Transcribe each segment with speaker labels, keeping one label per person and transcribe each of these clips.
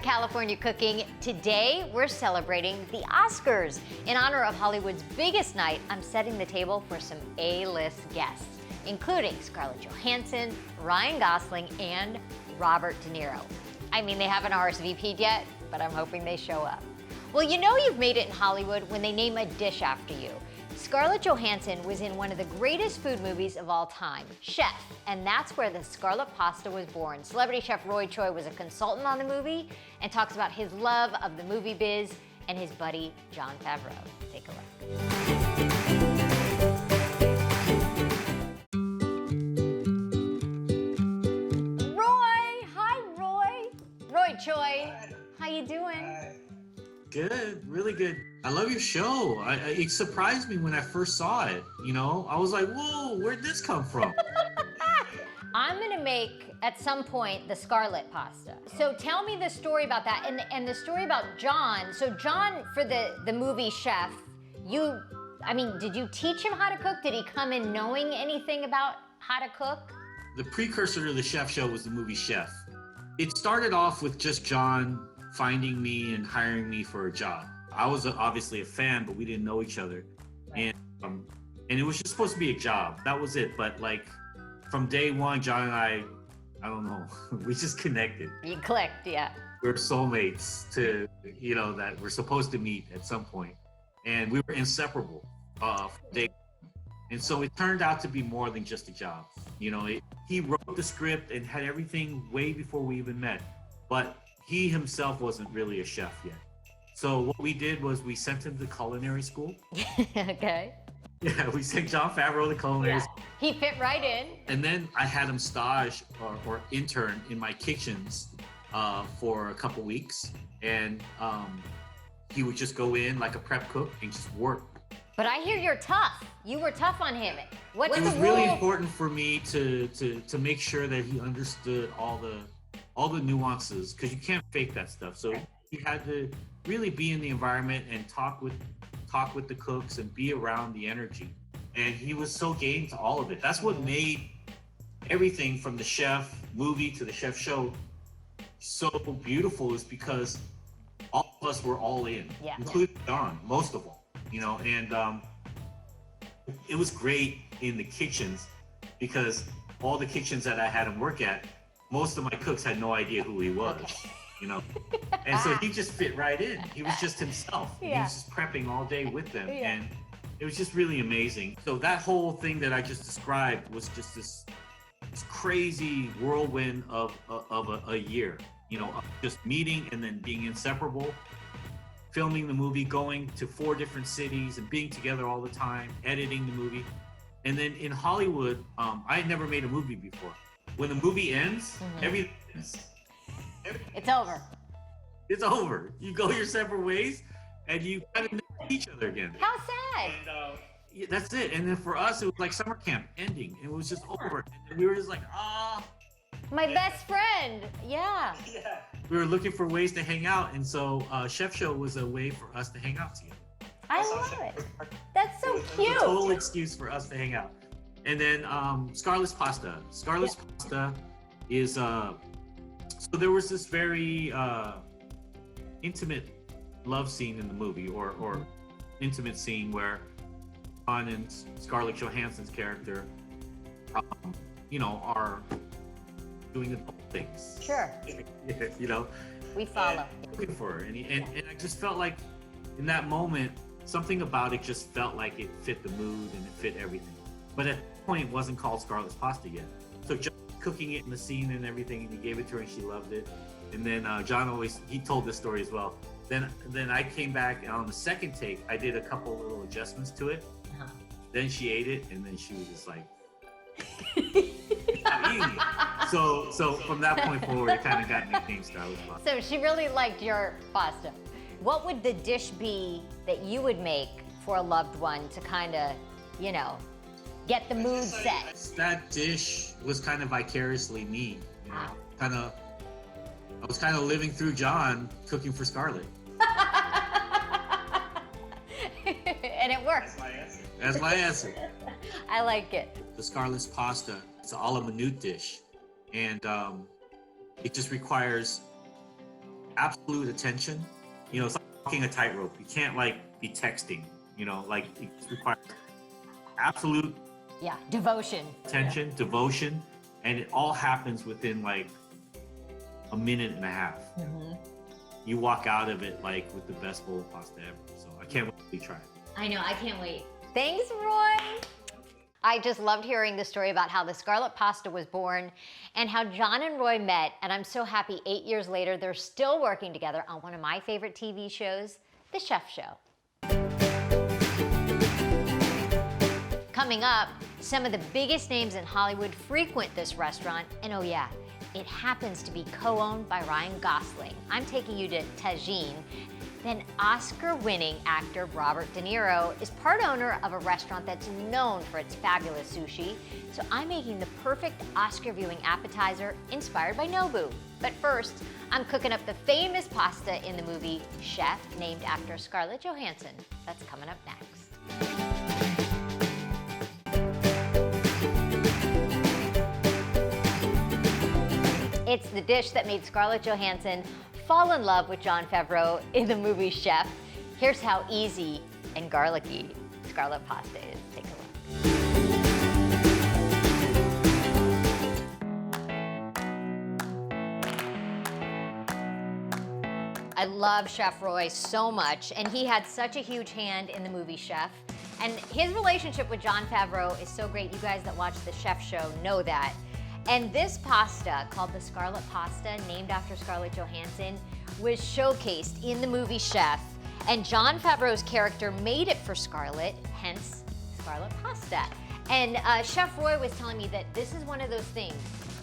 Speaker 1: to California Cooking. Today, we're celebrating the Oscars. In honor of Hollywood's biggest night, I'm setting the table for some A-list guests, including Scarlett Johansson, Ryan Gosling, and Robert De Niro. I mean, they haven't RSVP'd yet, but I'm hoping they show up. Well, you know you've made it in Hollywood when they name a dish after you. Scarlett Johansson was in one of the greatest food movies of all time, Chef, and that's where the Scarlett pasta was born. Celebrity chef Roy Choi was a consultant on the movie and talks about his love of the movie biz and his buddy Jon Favreau. Take a look. Roy! Hi, Roy! Roy Choi. How you doing?
Speaker 2: Good, really good. I love your show. It surprised me when I first saw it. You know, I was like, whoa, where'd this come from?
Speaker 1: I'm gonna make, at some point, the Scarlett pasta. So tell me the story about that and the story about Jon. So Jon, for the movie Chef, did you teach him how to cook? Did he come in knowing anything about how to cook?
Speaker 2: The precursor to the Chef show was the movie Chef. It started off with just Jon finding me and hiring me for a job. I was obviously a fan, but we didn't know each other.
Speaker 1: Right.
Speaker 2: And it was just supposed to be a job. That was it. But like from day one, Jon and I don't know, we just connected.
Speaker 1: You clicked, yeah.
Speaker 2: We're soulmates that we're supposed to meet at some point. And we were inseparable from day one. And so it turned out to be more than just a job. You know, he wrote the script and had everything way before we even met. But he himself wasn't really a chef yet. So what we did was we sent him to culinary school.
Speaker 1: Okay.
Speaker 2: Yeah, we sent Jon Favreau to culinary school.
Speaker 1: He fit right in.
Speaker 2: And then I had him stage or intern in my kitchens for a couple weeks. And he would just go in like a prep cook and just work.
Speaker 1: But I hear you're tough. You were tough on him. What's
Speaker 2: it
Speaker 1: the
Speaker 2: was
Speaker 1: rule?
Speaker 2: really important for me to make sure that he understood all the nuances, because you can't fake that stuff. So he had to really be in the environment and talk with the cooks and be around the energy. And he was so game to all of it. That's what made everything from the Chef movie to the Chef show so beautiful, is because all of us were all in, including Jon, most of all, and it was great in the kitchens, because all the kitchens that I had him work at, most of my cooks had no idea who he was, and so he just fit right in. He was just himself.
Speaker 1: Yeah.
Speaker 2: He was just prepping all day with them, and it was just really amazing. So that whole thing that I just described was just this crazy whirlwind of a year, of just meeting and then being inseparable, filming the movie, going to 4 different cities and being together all the time, editing the movie. And then in Hollywood, I had never made a movie before. When the movie ends, everything ends.
Speaker 1: It's over.
Speaker 2: It's over. You go your separate ways, and you kind of never see each other again.
Speaker 1: How sad.
Speaker 2: And that's it. And then for us, it was like summer camp ending. It was just over. And we were just like,
Speaker 1: my best friend. Yeah.
Speaker 2: We were looking for ways to hang out, and so Chef Show was a way for us to hang out together.
Speaker 1: I love it. That's so cute.
Speaker 2: It was a total excuse for us to hang out. And then Scarlett's pasta. Scarlett's pasta is so there was this very intimate love scene in the movie, or intimate scene where Jon and Scarlett Johansson's character, are doing adult things.
Speaker 1: Sure. We follow.
Speaker 2: Looking for her, and I just felt like in that moment, something about it just felt like it fit the mood and it fit everything. But at that point, it wasn't called Scarlett's pasta yet. So just cooking it in the scene and everything, and he gave it to her and she loved it. And then Jon he told this story as well. Then I came back, and on the second take, I did a couple little adjustments to it. Then she ate it, and then she was just like, I'm eating it. So from that point forward, it kind of got nicknamed Scarlett's pasta.
Speaker 1: So she really liked your pasta. What would the dish be that you would make for a loved one to kind of, get the mood set?
Speaker 2: That dish was kind of vicariously me. I was kind of living through Jon cooking for Scarlett.
Speaker 1: And it worked.
Speaker 2: That's my answer.
Speaker 1: I like it.
Speaker 2: The Scarlett's pasta, it's an a la minute dish. And it just requires absolute attention. You know, it's like walking a tightrope. You can't like be texting. You know, like it requires absolute
Speaker 1: devotion,
Speaker 2: attention, devotion, and it all happens within like a minute and a half. You walk out of it like with the best bowl of pasta ever. So I can't wait to try it.
Speaker 1: I know, I can't wait. Thanks, Roy. I just loved hearing the story about how the Scarlett pasta was born and how John and Roy met, and I'm so happy 8 years later they're still working together on one of my favorite TV shows, The Chef Show. Coming up, some of the biggest names in Hollywood frequent this restaurant, and oh yeah, it happens to be co-owned by Ryan Gosling. I'm taking you to Tagine. Then Oscar-winning actor Robert De Niro is part owner of a restaurant that's known for its fabulous sushi. So I'm making the perfect Oscar viewing appetizer inspired by Nobu. But first, I'm cooking up the famous pasta in the movie Chef, named after Scarlett Johansson. That's coming up next. It's the dish that made Scarlett Johansson fall in love with Jon Favreau in the movie Chef. Here's how easy and garlicky Scarlett pasta is. Take a look. I love Chef Roy so much, and he had such a huge hand in the movie Chef. And his relationship with Jon Favreau is so great. You guys that watch the Chef Show know that. And this pasta, called the Scarlett pasta, named after Scarlett Johansson, was showcased in the movie Chef. And Jon Favreau's character made it for Scarlett, hence Scarlett pasta. And Chef Roy was telling me that this is one of those things.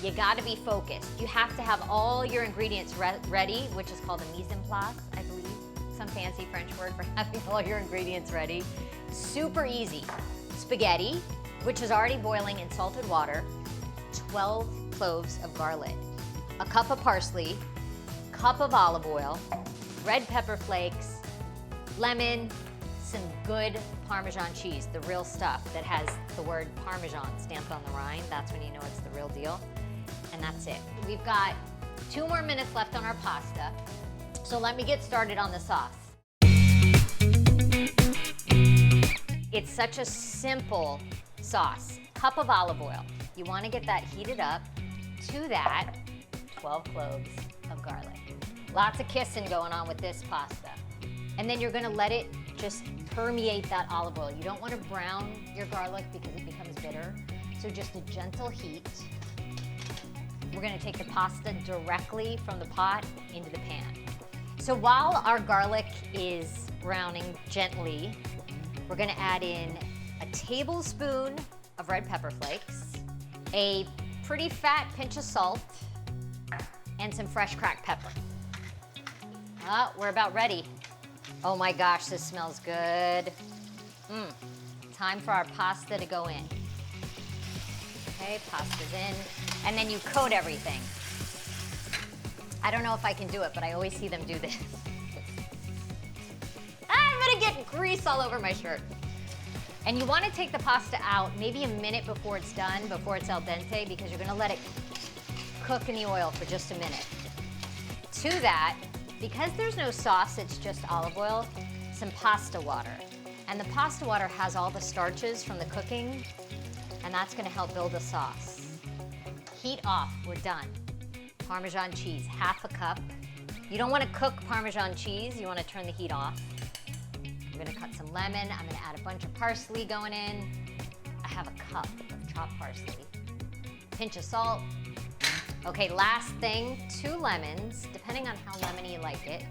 Speaker 1: You gotta be focused. You have to have all your ingredients ready, which is called a mise en place, I believe. Some fancy French word for having all your ingredients ready. Super easy. Spaghetti, which is already boiling in salted water. 12 cloves of garlic, a cup of parsley, cup of olive oil, red pepper flakes, lemon, some good Parmesan cheese, the real stuff that has the word Parmesan stamped on the rind. That's when you know it's the real deal. And that's it. We've got 2 more minutes left on our pasta. So let me get started on the sauce. It's such a simple sauce. Cup of olive oil. You want to get that heated up. To that, 12 cloves of garlic. Lots of kissing going on with this pasta. And then you're going to let it just permeate that olive oil. You don't want to brown your garlic because it becomes bitter. So just a gentle heat. We're going to take the pasta directly from the pot into the pan. So while our garlic is browning gently, we're going to add in a tablespoon of red pepper flakes, a pretty fat pinch of salt, and some fresh cracked pepper. We're about ready. Oh my gosh, this smells good. Time for our pasta to go in. Okay, pasta's in. And then you coat everything. I don't know if I can do it, but I always see them do this. I'm gonna get grease all over my shirt. And you want to take the pasta out maybe a minute before it's done, before it's al dente, because you're going to let it cook in the oil for just a minute. To that, because there's no sauce, it's just olive oil, some pasta water. And the pasta water has all the starches from the cooking, and that's going to help build a sauce. Heat off, we're done. Parmesan cheese, half a cup. You don't want to cook Parmesan cheese, you want to turn the heat off. I'm gonna cut some lemon. I'm gonna add a bunch of parsley going in. I have a cup of chopped parsley. Pinch of salt. Okay, last thing, 2 lemons, depending on how lemony you like it.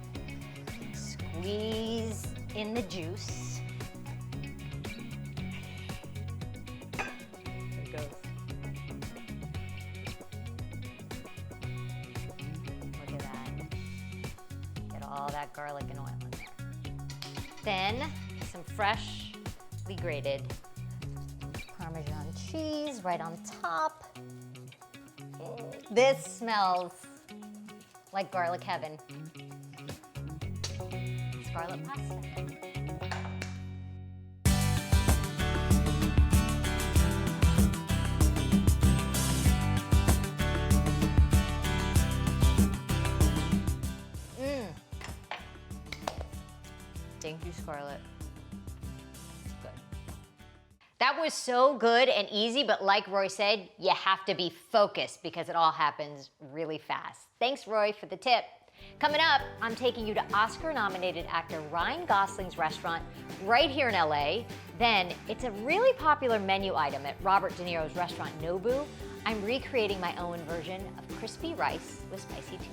Speaker 1: Squeeze in the juice. There it goes. Look at that. Get all that garlic and oil in there. Then some freshly grated Parmesan cheese right on top. This smells like garlic heaven. Scarlett pasta. Scarlett. Good. That was so good and easy, but like Roy said, you have to be focused because it all happens really fast. Thanks, Roy, for the tip. Coming up, I'm taking you to Oscar-nominated actor Ryan Gosling's restaurant right here in LA. Then, it's a really popular menu item at Robert De Niro's restaurant Nobu. I'm recreating my own version of crispy rice with spicy tuna.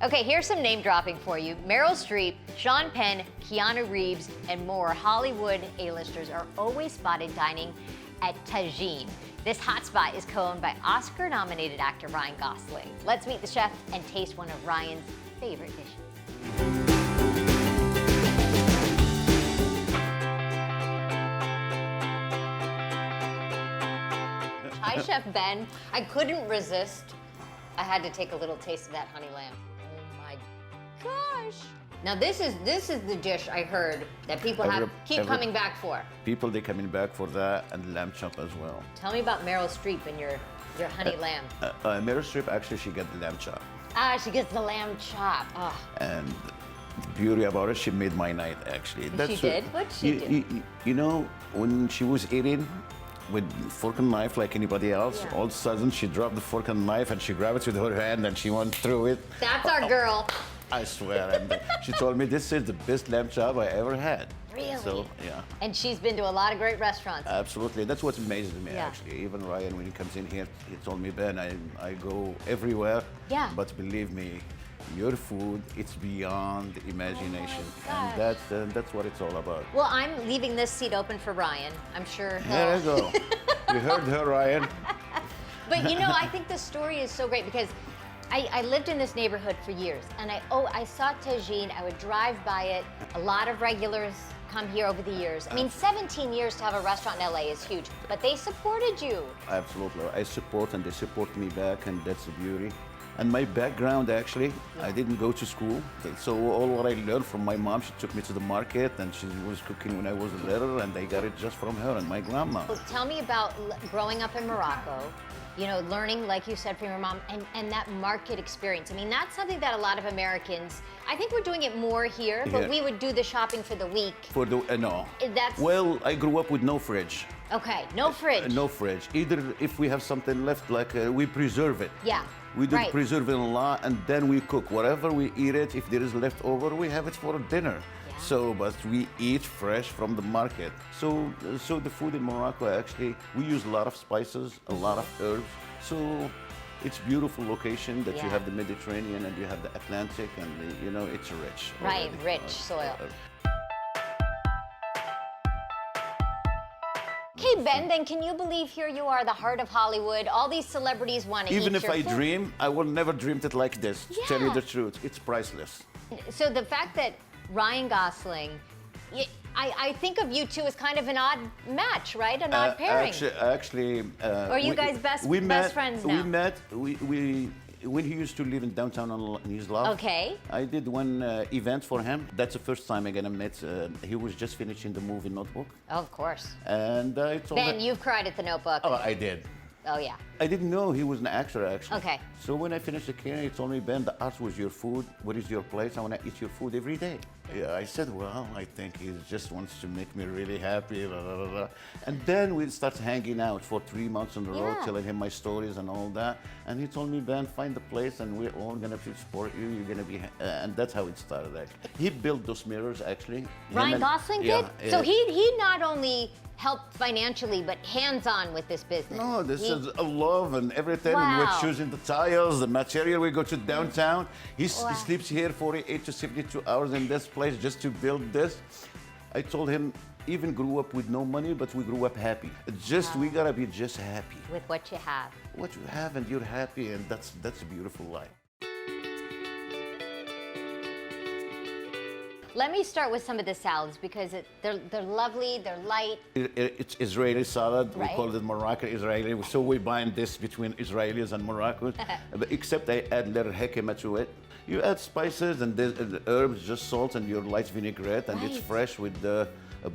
Speaker 1: Okay, here's some name dropping for you. Meryl Streep, Sean Penn, Keanu Reeves, and more Hollywood A-listers are always spotted dining at Tagine. This hotspot is co-owned by Oscar-nominated actor Ryan Gosling. Let's meet the chef and taste one of Ryan's favorite dishes. Hi, Chef Ben. I couldn't resist. I had to take a little taste of that honey lamb. Oh my gosh. Now this is the dish I heard that people keep coming back for.
Speaker 3: People, they're coming back for that and lamb chop as well.
Speaker 1: Tell me about Meryl Streep and your honey lamb.
Speaker 3: Meryl Streep, actually, she got the lamb chop.
Speaker 1: Ah, she gets the lamb chop. Oh.
Speaker 3: And the beauty about it, she made my night, actually.
Speaker 1: She did? What'd she do?
Speaker 3: You know, when she was eating with fork and knife like anybody else, all of a sudden she dropped the fork and knife and she grabbed it with her hand and she went through it.
Speaker 1: That's our girl.
Speaker 3: I swear. And she told me this is the best lamb chop I ever had.
Speaker 1: Really?
Speaker 3: So, yeah.
Speaker 1: And she's been to a lot of great restaurants.
Speaker 3: Absolutely. That's what amazes me, actually. Even Ryan, when he comes in here, he told me, Ben, I go everywhere.
Speaker 1: Yeah.
Speaker 3: But believe me, your food, it's beyond imagination.
Speaker 1: Oh
Speaker 3: And that's what it's all about.
Speaker 1: Well, I'm leaving this seat open for Ryan. I'm sure he'll...
Speaker 3: There you go. You heard her, Ryan.
Speaker 1: But you know, I think the story is so great because I lived in this neighborhood for years, and I saw Tagine. I would drive by it. A lot of regulars come here over the years. I mean, 17 years to have a restaurant in LA is huge, but they supported you.
Speaker 3: Absolutely. I support and they support me back, and that's the beauty. And my background, actually, I didn't go to school. So all what I learned from my mom, she took me to the market and she was cooking when I was little, and I got it just from her and my grandma.
Speaker 1: Well, tell me about growing up in Morocco, you know, learning, like you said, from your mom, and that market experience. I mean, that's something that a lot of Americans, I think we're doing it more here, but we would do the shopping for the week.
Speaker 3: For the, no.
Speaker 1: That's...
Speaker 3: Well, I grew up with no fridge.
Speaker 1: Okay, no fridge.
Speaker 3: No fridge. Either if we have something left, like we preserve it.
Speaker 1: Yeah.
Speaker 3: We do preserve it a lot, and then we cook. Whatever we eat it, if there is leftover, we have it for dinner. Yeah. So, but we eat fresh from the market. So the food in Morocco, actually, we use a lot of spices, a lot of herbs. So it's beautiful location that you have the Mediterranean and you have the Atlantic, and you know, it's rich.
Speaker 1: Right,
Speaker 3: already.
Speaker 1: rich soil. Okay, Ben, then can you believe here you are, the heart of Hollywood? All these celebrities want to eat your food.
Speaker 3: Even if I dream, I will never dreamed it like this. To tell you the truth, it's priceless.
Speaker 1: So the fact that Ryan Gosling, I think of you two as kind of an odd match, right? An odd pairing.
Speaker 3: Actually,
Speaker 1: or are you guys best friends now?
Speaker 3: We met. When he used to live in downtown in his love.
Speaker 1: Okay.
Speaker 3: I did one event for him. That's the first time I gonna met. He was just finishing the movie Notebook.
Speaker 1: Oh, of course.
Speaker 3: And I told him.
Speaker 1: Ben, you've cried at the Notebook.
Speaker 3: Oh, I did.
Speaker 1: Oh, yeah.
Speaker 3: I didn't know he was an actor, actually.
Speaker 1: Okay.
Speaker 3: So when I finished the care, he told me, Ben, the art was your food. What is your place? I want to eat your food every day. Yeah, I said, well, I think he just wants to make me really happy. Blah, blah, blah. And then we start hanging out for 3 months on the road, telling him my stories and all that. And he told me, Ben, find the place and we're all going to support you. You're going to be... and that's how it started, actually. He built those mirrors, actually.
Speaker 1: Ryan Gosling did?
Speaker 3: Yeah.
Speaker 1: So he not only helped financially, but hands-on with this business.
Speaker 3: No, this is a love and everything.
Speaker 1: Wow.
Speaker 3: And we're choosing the tiles, the material. We go to downtown. He sleeps here 48 to 72 hours in this place just to build this. I told him, even grew up with no money, but we grew up happy. Just, we gotta be just happy.
Speaker 1: With what you have.
Speaker 3: What you have and you're happy, and that's a beautiful life.
Speaker 1: Let me start with some of the salads because they're lovely, they're light.
Speaker 3: It's Israeli salad.
Speaker 1: Right.
Speaker 3: We call it Moroccan Israeli. So we bind this between Israelis and Moroccans. But except I add little hekima to it. You add spices and the herbs, just salt and your light vinaigrette, and it's fresh with the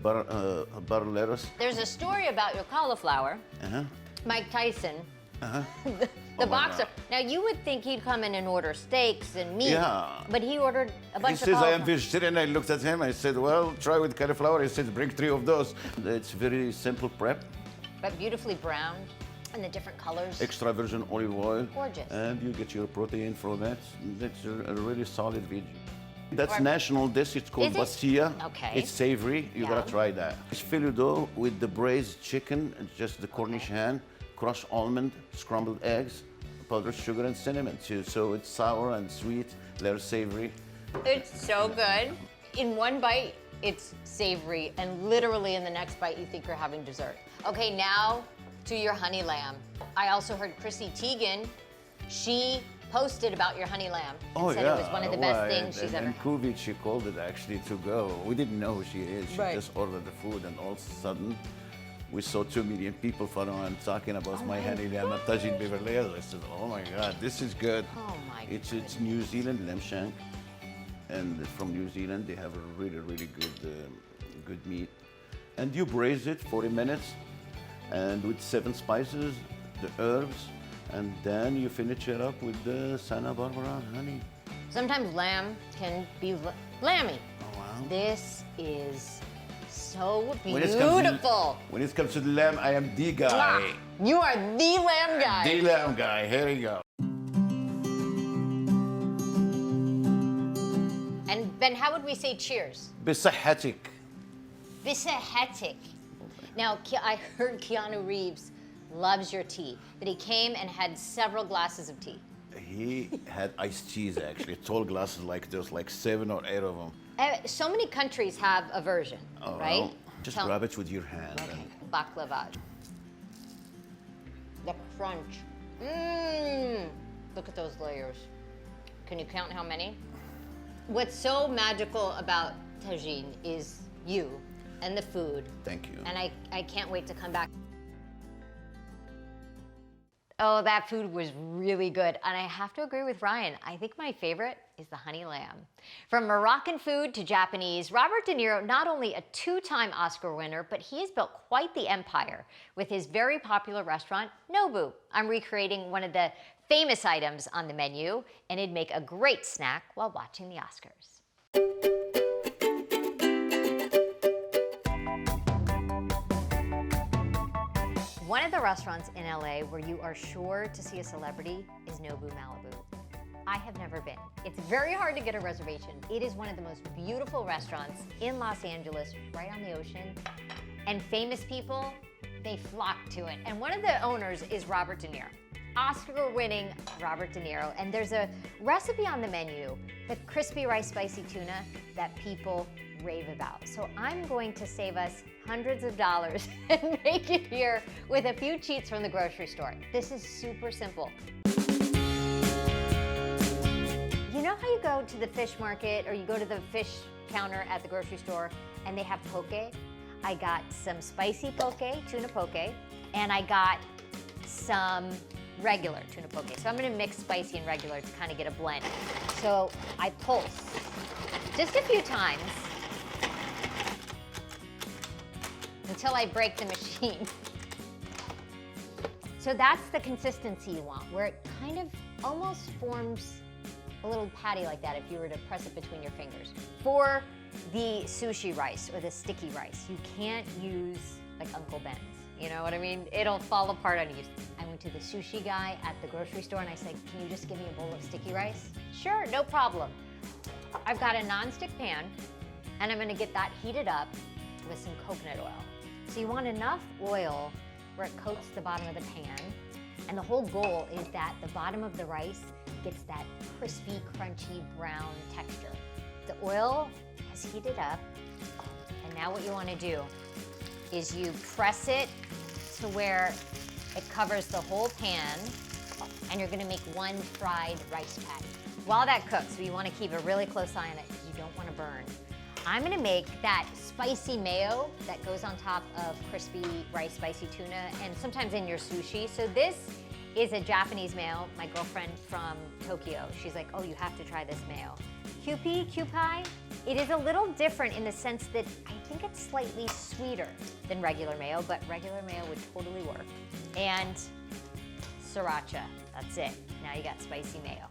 Speaker 3: butter lettuce.
Speaker 1: There's a story about your cauliflower. Mike Tyson. The
Speaker 3: Oh my
Speaker 1: boxer.
Speaker 3: God.
Speaker 1: Now you would think he'd come in and order steaks and meat.
Speaker 3: Yeah.
Speaker 1: But he ordered a
Speaker 3: He
Speaker 1: bunch of
Speaker 3: says, I am
Speaker 1: cauliflower.
Speaker 3: vegetarian. I looked at him. I said, well, try with cauliflower. He said, bring 3 of those. It's very simple prep.
Speaker 1: But beautifully browned and the different colors.
Speaker 3: Extra virgin olive oil.
Speaker 1: Gorgeous.
Speaker 3: And you get your protein from that. That's a really solid veg. That's
Speaker 1: Or-
Speaker 3: national dish. It's called
Speaker 1: Is it?
Speaker 3: bastilla.
Speaker 1: Okay.
Speaker 3: It's savory. You
Speaker 1: Yeah.
Speaker 3: gotta try that. It's filet dough with the braised chicken, and just the Cornish hen, crushed almond, scrambled eggs, powdered sugar, and cinnamon too. So it's sour and sweet, they're savory.
Speaker 1: It's so good. In one bite, it's savory, and literally in the next bite, you think you're having dessert. Okay, now to your honey lamb. I also heard Chrissy Teigen, she posted about your honey lamb and said it was one of the best things she's ever
Speaker 3: and
Speaker 1: had.
Speaker 3: Kuvit, she called it actually to go. We didn't know who she is. She
Speaker 1: Right.
Speaker 3: just ordered the food, and all of a sudden, we saw 2 million people following and talking about my honey lamb at Tagine Beverly Hills. I said, oh my God, this is good.
Speaker 1: Oh my
Speaker 3: It's New Zealand lamb shank, and from New Zealand they have a really good meat, and you braise it 40 minutes, and with 7 spices, the herbs, and then you finish it up with the Santa Barbara honey.
Speaker 1: Sometimes lamb can be lammy.
Speaker 3: Oh wow!
Speaker 1: This is so
Speaker 3: When it comes to-
Speaker 1: beautiful.
Speaker 3: When it comes to the lamb, I am the guy.
Speaker 1: Mwah. You are the lamb guy.
Speaker 3: The lamb guy. Here you go.
Speaker 1: And Ben, how would we say cheers?
Speaker 3: بصحتك.
Speaker 1: Bisahetic. Now, I heard Keanu Reeves loves your tea, that he came and had several glasses of tea.
Speaker 3: He had iced teas actually, tall glasses like this, like 7 or 8 of them.
Speaker 1: So many countries have a version,
Speaker 3: Oh,
Speaker 1: right?
Speaker 3: well, just
Speaker 1: Tell-
Speaker 3: grab it with your hand.
Speaker 1: Okay,
Speaker 3: and-
Speaker 1: baklava. The crunch. Mmm. Look at those layers. Can you count how many? What's so magical about Tagine is you and the food.
Speaker 3: Thank you.
Speaker 1: And I can't wait to come back. Oh, that food was really good. And I have to agree with Ryan. I think my favorite is the honey lamb. From Moroccan food to Japanese, Robert De Niro, not only a 2-time Oscar winner, but he has built quite the empire with his very popular restaurant, Nobu. I'm recreating one of the famous items on the menu, and it'd make a great snack while watching the Oscars. One of the restaurants in LA where you are sure to see a celebrity is Nobu Malibu. I have never been. It's very hard to get a reservation. It is one of the most beautiful restaurants in Los Angeles, right on the ocean. And famous people, they flock to it. And one of the owners is Robert De Niro. Oscar-winning Robert De Niro. And there's a recipe on the menu, the crispy rice spicy tuna, that people rave about. So I'm going to save us hundreds of dollars and make it here with a few cheats from the grocery store. This is super simple. You know how you go to the fish market or you go to the fish counter at the grocery store and they have poke? I got some spicy poke, tuna poke, and I got some regular tuna poke. So I'm gonna mix spicy and regular to kind of get a blend. So I pulse just a few times until I break the machine. So that's the consistency you want, where it kind of almost forms a little patty like that if you were to press it between your fingers. For the sushi rice or the sticky rice, you can't use like Uncle Ben's. You know what I mean? It'll fall apart on you. I went to the sushi guy at the grocery store and I said, can you just give me a bowl of sticky rice? Sure, no problem. I've got a nonstick pan and I'm gonna get that heated up with some coconut oil. So you want enough oil where it coats the bottom of the pan. And the whole goal is that the bottom of the rice gets that crispy, crunchy, brown texture. The oil has heated up, and now what you want to do is you press it to where it covers the whole pan, and you're going to make one fried rice patty. While that cooks, you want to keep a really close eye on it because you don't want to burn. I'm going to make that spicy mayo that goes on top of crispy rice spicy tuna and sometimes in your sushi. So this is a Japanese mayo. My girlfriend from Tokyo, she's like, oh, you have to try this mayo. Kewpie, it is a little different in the sense that I think it's slightly sweeter than regular mayo, but regular mayo would totally work. And sriracha. That's it. Now you got spicy mayo.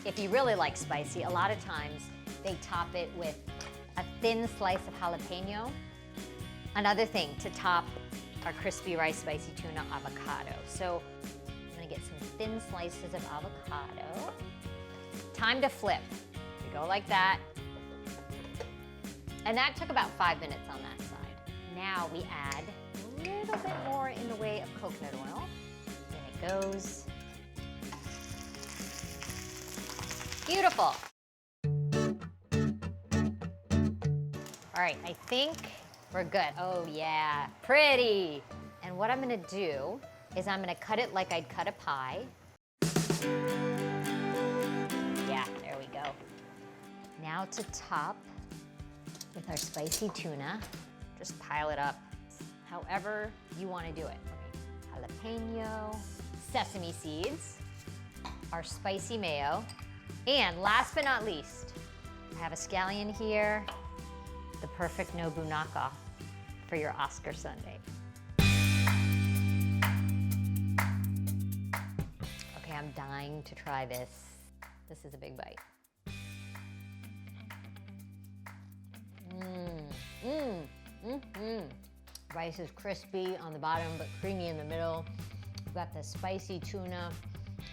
Speaker 1: If you really like spicy, a lot of times they top it with a thin slice of jalapeno. Another thing to top our crispy rice spicy tuna avocado. So I'm gonna get some thin slices of avocado. Time to flip. We go like that. And that took about 5 minutes on that side. Now we add a little bit more in the way of coconut oil. In it goes. Beautiful. All right, I think we're good. Oh yeah, pretty. And what I'm gonna do is I'm gonna cut it like I'd cut a pie. Yeah, there we go. Now to top with our spicy tuna, just pile it up however you wanna do it. Okay, jalapeno, sesame seeds, our spicy mayo, and last but not least, I have a scallion here, the perfect Nobu knockoff for your Oscar Sundae. Okay, I'm dying to try this. This is a big bite. Rice is crispy on the bottom, but creamy in the middle. You've got the spicy tuna,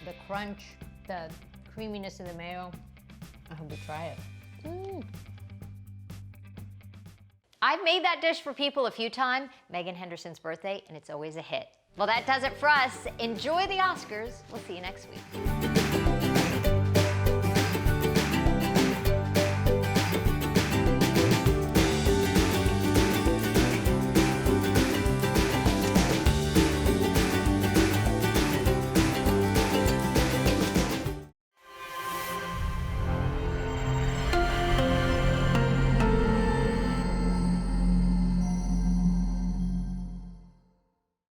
Speaker 1: the crunch, the creaminess of the mayo. I hope you try it. I've made that dish for people a few times, Megan Henderson's birthday, and it's always a hit. Well, that does it for us. Enjoy the Oscars. We'll see you next week.